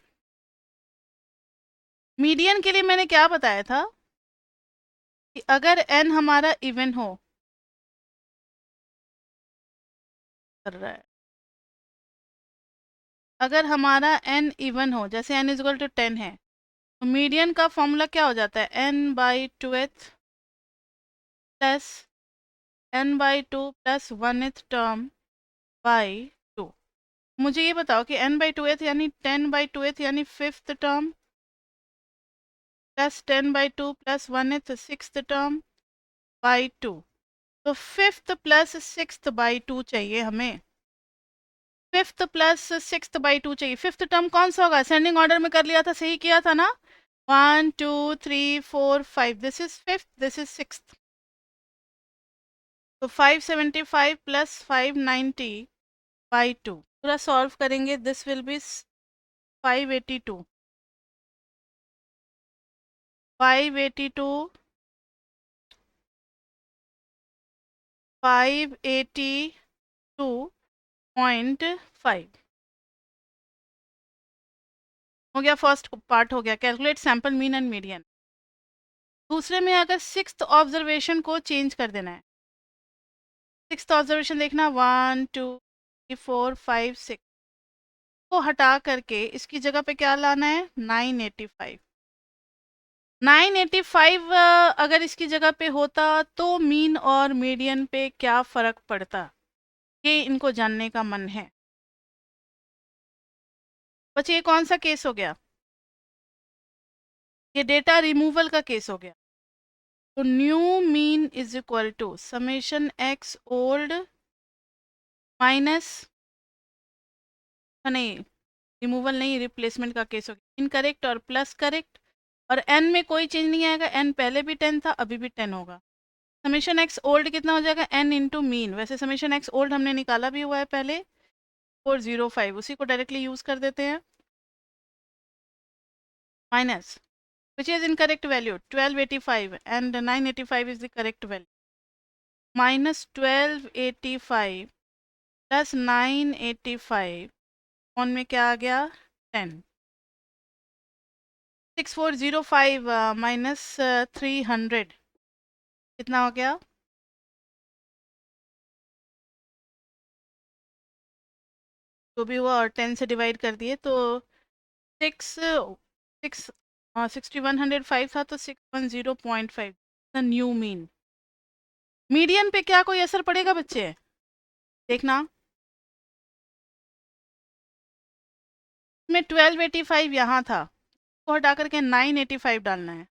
Speaker 1: मीडियन के लिए मैंने क्या बताया था कि अगर n हमारा इवन हो, कर रहा है, अगर हमारा n इवन हो, जैसे n इज इक्वल टू 10 है, तो मीडियन का फॉर्मूला क्या हो जाता है, n/2th plus n/2 plus 1th term by 2। मुझे ये बताओ कि n/2th यानी 10/2th यानी 5th term plus 10/2 plus 1th 6th term by 2, तो 5th प्लस 6th बाई 2 चाहिए हमें, 5th प्लस 6th बाई 2 चाहिए। 5th टर्म कौन सा होगा, असेंडिंग ऑर्डर में कर लिया था, सही किया था ना, 1 2 3 4 5, this is 5th, this is 6th, तो 575 प्लस 590 बाई 2, पूरा सॉल्व करेंगे, दिस विल बी 582, 582, 582.5 हो गया। फर्स्ट पार्ट हो गया, calculate sample mean and median. दूसरे में अगर सिक्स्थ ऑब्जर्वेशन को चेंज कर देना है, सिक्स्थ ऑब्जर्वेशन देखना 1 2 3 4 5 6 को हटा करके इसकी जगह पे क्या लाना है, 985। 985 अगर इसकी जगह पे होता तो मीन और मीडियन पे क्या फर्क पड़ता, ये इनको जानने का मन है। बच्चे ये कौन सा केस हो गया, ये डेटा रिमूवल का केस हो गया। तो new mean is equal to summation x old minus, नहीं रिमूवल नहीं, रिप्लेसमेंट का केस हो गया, इनकरेक्ट और प्लस करेक्ट, और n में कोई चेंज नहीं आएगा, n पहले भी 10 था अभी भी 10 होगा। समेशन एक्स ओल्ड कितना हो जाएगा, n इंटू मीन, वैसे समेशन एक्स ओल्ड हमने निकाला भी हुआ है पहले 405, उसी को डायरेक्टली यूज कर देते हैं, minus which is incorrect value 1285 and 985 is the correct value, minus 1285 plus 985 on में क्या आ गया 10, 6405 माइनस 300 कितना हो गया, जो भी हुआ और 10 से डिवाइड कर दिए तो 6105 था तो 610.5 द न्यू मीन। मीडियन पे क्या कोई असर पड़ेगा बच्चे, देखना में 1285 यहाँ था, को हटा करके 985 डालना है,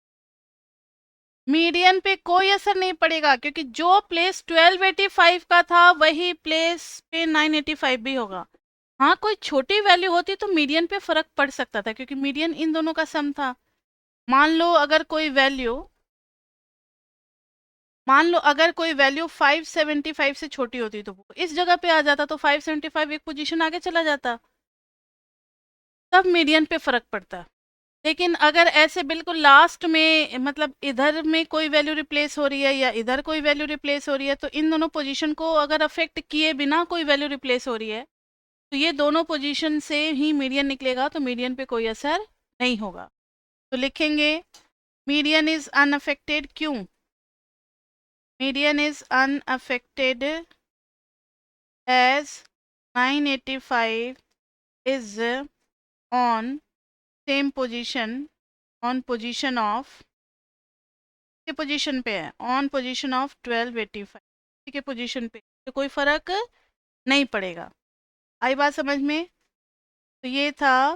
Speaker 1: मीडियन पे कोई असर नहीं पड़ेगा क्योंकि जो प्लेस 1285 का था वही प्लेस पे 985 भी होगा। हाँ कोई छोटी वैल्यू होती तो मीडियन पे फर्क पड़ सकता था क्योंकि मीडियन इन दोनों का सम था। मान लो अगर कोई वैल्यू, मान लो अगर कोई वैल्यू 575 से छोटी होती तो वो इस जगह पे आ जाता, तो 575 एक पोजीशन आगे चला जाता, तब मीडियन पे फर्क पड़ता। लेकिन अगर ऐसे बिल्कुल लास्ट में मतलब इधर में कोई वैल्यू रिप्लेस हो रही है या इधर कोई वैल्यू रिप्लेस हो रही है, तो इन दोनों पोजीशन को अगर अफेक्ट किए बिना कोई वैल्यू रिप्लेस हो रही है, तो ये दोनों पोजीशन से ही मीडियन निकलेगा, तो मीडियन पे कोई असर नहीं होगा। तो लिखेंगे मीडियन इज अनअफेक्टेड। क्यों? Median is unaffected as 985 is on same position, on position of, के पोजीशन पे है, ऑन पोजीशन ऑफ 1285, ठीक है, पोजीशन पे तो कोई फर्क नहीं पड़ेगा। आई बात समझ में? तो ये था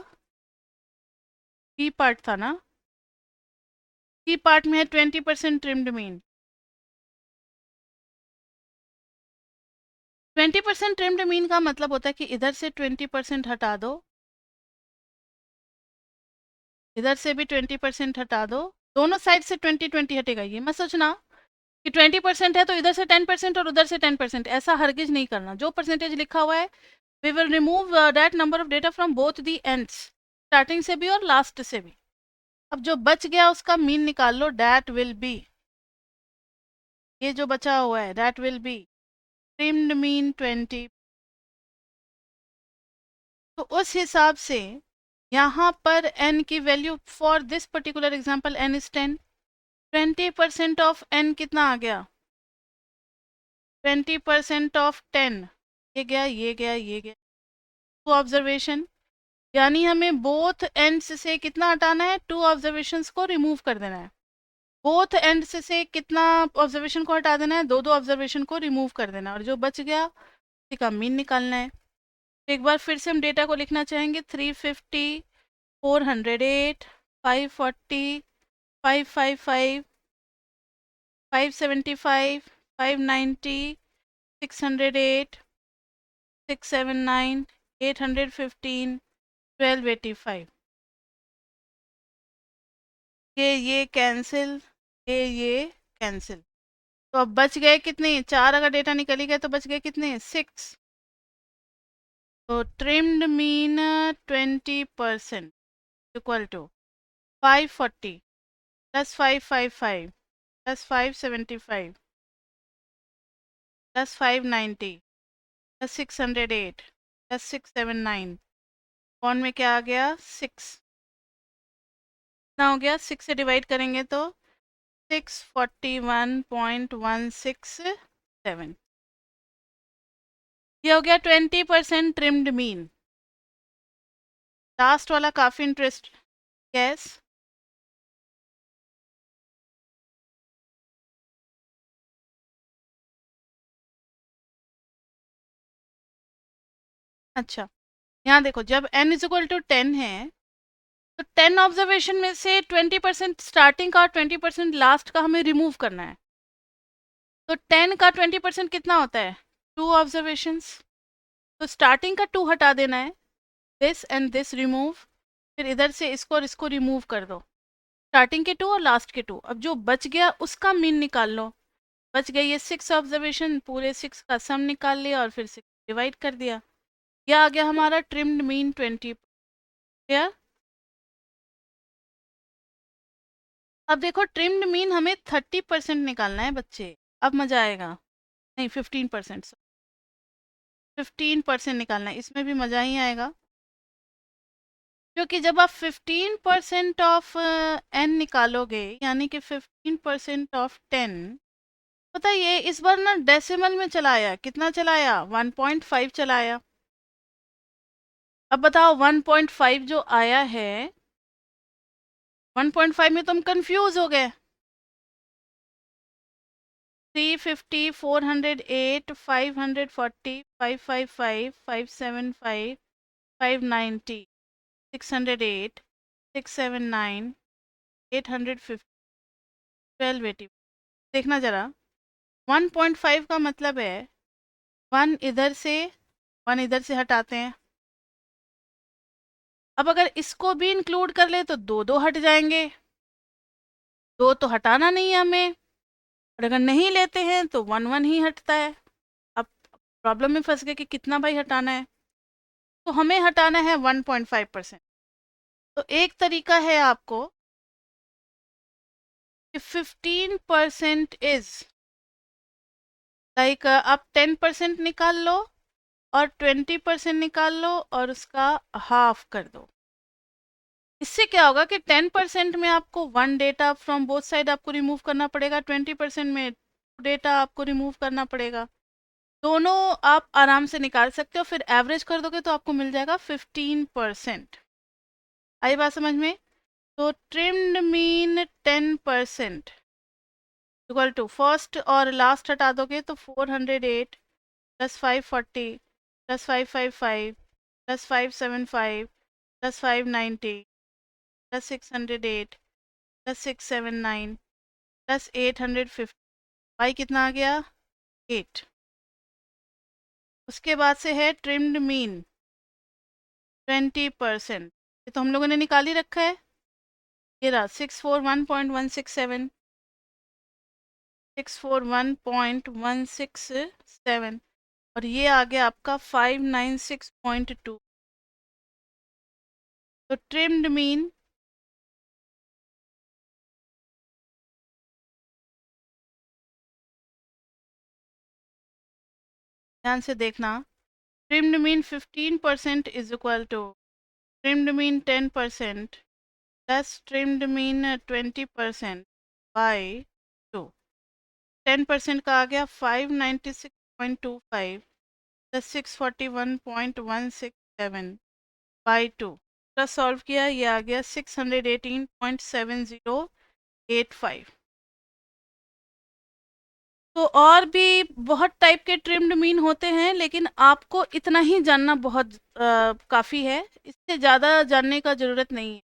Speaker 1: बी पार्ट था ना। सी पार्ट में है 20% ट्रिम्ड मीन। 20% ट्रिम्ड मीन का मतलब होता है कि इधर से 20% हटा दो, इधर से भी 20% हटा दो, दोनों साइड से 20-20 हटेगा। ये मत सोचना कि 20% है तो इधर से 10% और उधर से 10%, ऐसा हरगिज नहीं करना। जो परसेंटेज लिखा हुआ है we will remove that number of data from both the ends, starting से भी और लास्ट से भी। अब जो बच गया उसका मीन निकाल लो, दैट विल बी, ये जो बचा हुआ है that will be trimmed mean 20। तो उस हिसाब से यहाँ पर n की value for this particular example n is 10, 20% of n कितना आ गया? 20% ऑफ 10, ये गया, ये गया, ये गया। टू ऑब्जर्वेशन, यानी हमें बोथ एंड्स से कितना हटाना है? 2 ऑब्जर्वेशंस को रिमूव कर देना है। बोथ एंड्स से कितना ऑब्जर्वेशन को हटा देना है? 2-2 ऑब्जर्वेशन को रिमूव कर देना है, और जो बच गया उसी का मीन निकालना है। एक बार फिर से हम डेटा को लिखना चाहेंगे, 350, 408, 540, 555, 575, 590, 608, 679, 815, 1285। ये कैंसिल, ये कैंसिल। तो अब बच गए कितने? 4 अगर डेटा निकली गए तो बच गए कितने? 6। तो trimmed mean 20% equal to 540 plus 555 plus 575 plus 590 plus 608 plus 679, कौन में क्या आ गया? 6। कितना हो गया? 6 से डिवाइड करेंगे तो 641.167। ये हो गया 20% ट्रिम्ड मीन। लास्ट वाला काफ़ी इंटरेस्ट। यस, अच्छा, यहाँ देखो, जब n इज इक्वल टू 10 है तो 10 ऑब्जर्वेशन में से 20% स्टार्टिंग का और 20% लास्ट का हमें रिमूव करना है। तो 10 का 20% कितना होता है? 2 ऑब्जर्वेशंस। तो स्टार्टिंग का 2 हटा देना है, दिस एंड दिस रिमूव, फिर इधर से इसको और इसको रिमूव कर दो, स्टार्टिंग के 2 और लास्ट के 2। अब जो बच गया उसका मीन निकाल लो। बच गया ये 6 ऑब्जर्वेशन, पूरे 6 का सम निकाल लिया और फिर 6 डिवाइड कर दिया। यह आ गया हमारा ट्रिम्ड मीन 20। क्लियर? अब देखो, ट्रिम्ड मीन हमें 30% निकालना है बच्चे, अब मजा आएगा। नहीं, 15%, 15% निकालना है, इसमें भी मजा ही आएगा। क्योंकि जब आप 15% ऑफ n निकालोगे, यानी कि 15% ऑफ 10, पता है ये इस बार ना डेसिमल में चलाया। कितना चलाया? 1.5 चलाया। अब बताओ 1.5 जो आया है, 1.5 में तुम कंफ्यूज हो गए। 350, 408, 540, 555, 575, 590, 608, 679, 850, 1280। देखना जरा, 1.5 का मतलब है 1 इधर से, 1 इधर से हटाते हैं। अब अगर इसको भी इंक्लूड कर ले तो 2-2 हट जाएंगे, 2 तो हटाना नहीं है हमें, और अगर नहीं लेते हैं तो 1-1 ही हटता है। अब प्रॉब्लम में फंस गए कि कितना भाई हटाना है। तो हमें हटाना है 1.5%। तो एक तरीका है आपको कि 15% इज लाइक आप 10% निकाल लो और 20% निकाल लो और उसका हाफ कर दो। इससे क्या होगा कि 10% में आपको one data from both side आपको रिमूव करना पड़ेगा, 20% में डेटा आपको रिमूव करना पड़ेगा। दोनों आप आराम से निकाल सकते हो, फिर एवरेज कर दोगे तो आपको मिल जाएगा 15%। आई बात समझ में? तो trimmed mean 10% equal to first और लास्ट हटा दोगे तो 408 plus 540 plus 555 plus 575 plus 590 plus 608 plus 679 plus 850 by कितना आ गया 8। उसके बाद से है ट्रिम्ड मीन 20%, ये तो हम लोगों ने निकाल ही रखा है। ये रहा 641.167 641.167 और ये आ गया आपका 596.2। तो ट्रिम्ड मीन ध्यान से देखना, trimmed mean 15% is equal to trimmed mean 10% plus trimmed mean 20% by 2। 10% का आ गया 596.25 प्लस 641.167 बाई 2 प्लस सॉल्व किया, ये आ गया 618.7085। तो और भी बहुत टाइप के ट्रिम्ड मीन होते हैं, लेकिन आपको इतना ही जानना बहुत काफ़ी है, इससे ज़्यादा जानने का ज़रूरत नहीं है।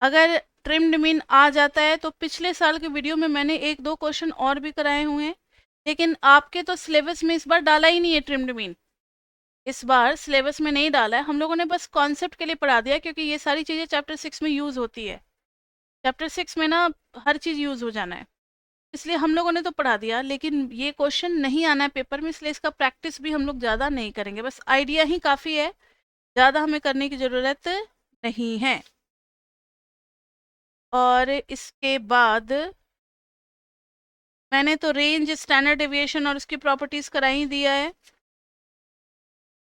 Speaker 1: अगर ट्रिम्ड मीन आ जाता है तो पिछले साल के वीडियो में मैंने एक दो क्वेश्चन और भी कराए हुए हैं, लेकिन आपके तो सिलेबस में इस बार डाला ही नहीं है ट्रिम्ड मीन। इस बार सिलेबस में नहीं डाला है, हम लोगों ने बस कॉन्सेप्ट के लिए पढ़ा दिया, क्योंकि ये सारी चीज़ें चैप्टर 6 में यूज़ होती है। चैप्टर 6 में ना हर चीज़ यूज़ हो जाना है, इसलिए हम लोगों ने तो पढ़ा दिया, लेकिन ये क्वेश्चन नहीं आना है पेपर में, इसलिए इसका प्रैक्टिस भी हम लोग ज़्यादा नहीं करेंगे, बस आइडिया ही काफ़ी है, ज़्यादा हमें करने की ज़रूरत नहीं है। और इसके बाद मैंने तो रेंज, स्टैंडर्ड डेविएशन और उसकी प्रॉपर्टीज़ करा ही दिया है।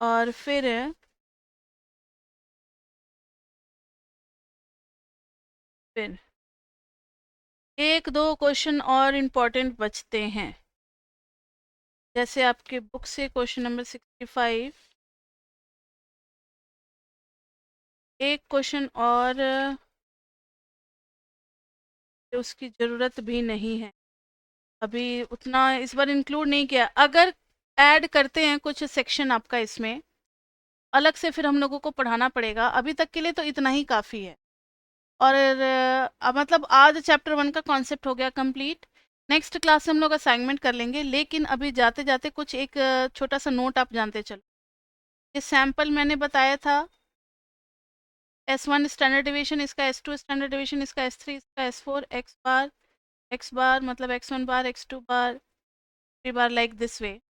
Speaker 1: और फिर एक दो क्वेश्चन और इम्पोर्टेंट बचते हैं, जैसे आपके बुक से क्वेश्चन नंबर 65, एक क्वेश्चन और उसकी ज़रूरत भी नहीं है, अभी उतना इस बार इंक्लूड नहीं किया। अगर ऐड करते हैं कुछ सेक्शन आपका इसमें अलग से, फिर हम लोगों को पढ़ाना पड़ेगा, अभी तक के लिए तो इतना ही काफ़ी है। और मतलब आज चैप्टर 1 का कॉन्सेप्ट हो गया कंप्लीट। नेक्स्ट क्लास से हम लोग असाइनमेंट कर लेंगे, लेकिन अभी जाते जाते कुछ एक छोटा सा नोट आप जानते चलो। ये सैम्पल मैंने बताया था, S1 स्टैंडर्ड डिवीजन, इसका S2 स्टैंडर्ड डिवीजन, इसका S3, इसका S4, एक्स बार मतलब x1 bar, x2 bar, 3 bar, like this way.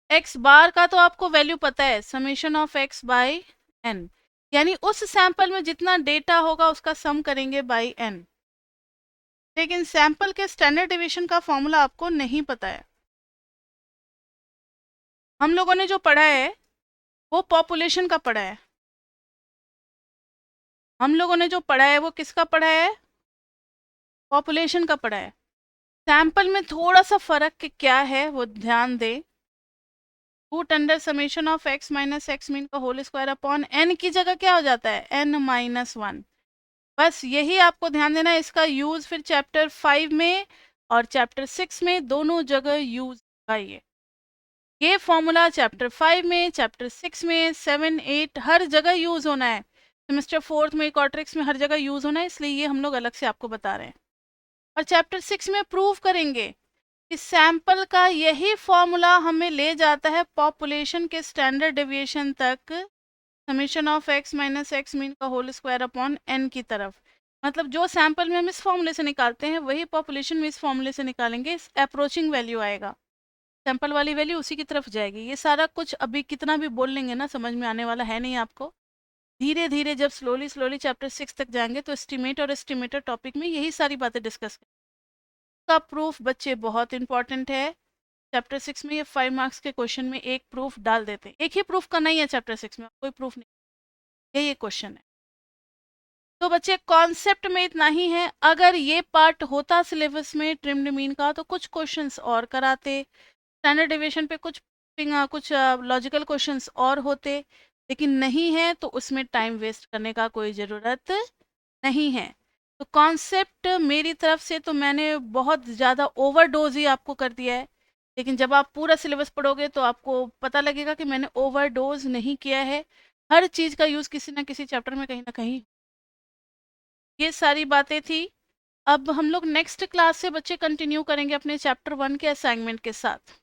Speaker 1: X bar का तो आपको वैल्यू पता है, summation of x by n, यानी उस सैंपल में जितना डेटा होगा उसका सम करेंगे बाई एन। लेकिन सैंपल के स्टैंडर्ड डिवीजन का फॉर्मूला आपको नहीं पता है। हम लोगों ने जो पढ़ा है वो पॉपुलेशन का पढ़ा है, हम लोगों ने जो पढ़ा है वो किसका पढ़ा है, पॉपुलेशन का पढ़ा है। सैंपल में थोड़ा सा फर्क क्या है वो ध्यान दे। Root under summation of x minus x mean का होल स्क्वायर अपॉन एन की जगह क्या हो जाता है, एन माइनस 1। बस यही आपको ध्यान देना है, इसका यूज फिर चैप्टर 5 में और चैप्टर 6 में दोनों जगह यूज होगा। ये फॉर्मूला चैप्टर 5 में, चैप्टर 6 में, 7, 8 हर जगह यूज होना है, सेमेस्टर 4 में, क्वार्टरिक्स में हर जगह यूज होना है, इसलिए ये हम लोग अलग से आपको बता रहे हैं। और चैप्टर 6 में प्रूव करेंगे कि सैंपल का यही फॉर्मूला हमें ले जाता है पॉपुलेशन के स्टैंडर्ड डेविएशन तक, summation of x minus x mean का होल स्क्वायर अपॉन एन की तरफ। मतलब जो सैंपल में हम इस फॉर्मूले से निकालते हैं वही पॉपुलेशन में इस फॉर्मूले से निकालेंगे, अप्रोचिंग वैल्यू आएगा, सैंपल वाली वैल्यू उसी की तरफ जाएगी। ये सारा कुछ अभी कितना भी बोल लेंगे ना, समझ में आने वाला है नहीं आपको, धीरे धीरे जब स्लोली स्लोली चैप्टर 6 तक जाएंगे तो एस्टिमेट और एस्टिमेटर टॉपिक में यही सारी बातें डिस्कस करेंगे। का प्रूफ बच्चे बहुत इंपॉर्टेंट है। चैप्टर 6 में ये 5 मार्क्स के क्वेश्चन में एक प्रूफ डाल देते हैं। एक ही प्रूफ का नहीं है चैप्टर 6 में, कोई प्रूफ नहीं, यही एक क्वेश्चन है। तो बच्चे कॉन्सेप्ट में इतना ही है। अगर ये पार्ट होता सिलेबस में ट्रिम्ड मीन का तो कुछ क्वेश्चंस और कराते, स्टैंडर्ड डेविएशन पे कुछ लॉजिकल क्वेश्चंस और होते, लेकिन नहीं है तो उसमें टाइम वेस्ट करने का कोई ज़रूरत नहीं है। तो कॉन्सेप्ट मेरी तरफ से तो मैंने बहुत ज़्यादा ओवरडोज ही आपको कर दिया है, लेकिन जब आप पूरा सिलेबस पढ़ोगे तो आपको पता लगेगा कि मैंने ओवरडोज नहीं किया है। हर चीज़ का यूज़ किसी ना किसी चैप्टर में कहीं ना कहीं। ये सारी बातें थी। अब हम लोग नेक्स्ट क्लास से बच्चे कंटिन्यू करेंगे अपने चैप्टर 1 के असाइनमेंट के साथ।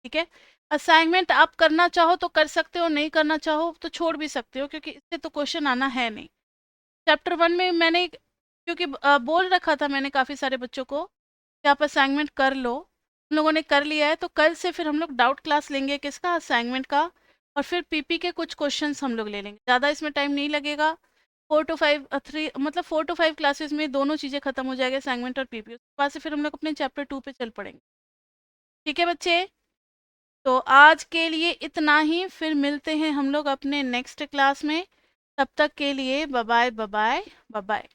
Speaker 1: ठीक है, असाइनमेंट आप करना चाहो तो कर सकते हो, नहीं करना चाहो तो छोड़ भी सकते हो, क्योंकि इससे तो क्वेश्चन आना है नहीं। चैप्टर 1 में मैंने क्योंकि बोल रखा था मैंने काफ़ी सारे बच्चों को कि आप असाइनमेंट कर लो, उन लोगों ने कर लिया है। तो कल से फिर हम लोग डाउट क्लास लेंगे किसका, असाइनमेंट का, और फिर पीपी के कुछ क्वेश्चंस हम लोग ले लेंगे। ज़्यादा इसमें टाइम नहीं लगेगा। 4 to 5 मतलब 4 to 5 क्लासेस में दोनों चीज़ें खत्म हो जाएगी, असाइनमेंट और पीपी। उसके बाद से फिर हम लोग अपने चैप्टर 2 पे चल पड़ेंगे। ठीक है बच्चे, तो आज के लिए इतना ही, फिर मिलते हैं हम लोग अपने नेक्स्ट क्लास में। तब तक के लिए bye bye, bye bye, bye bye.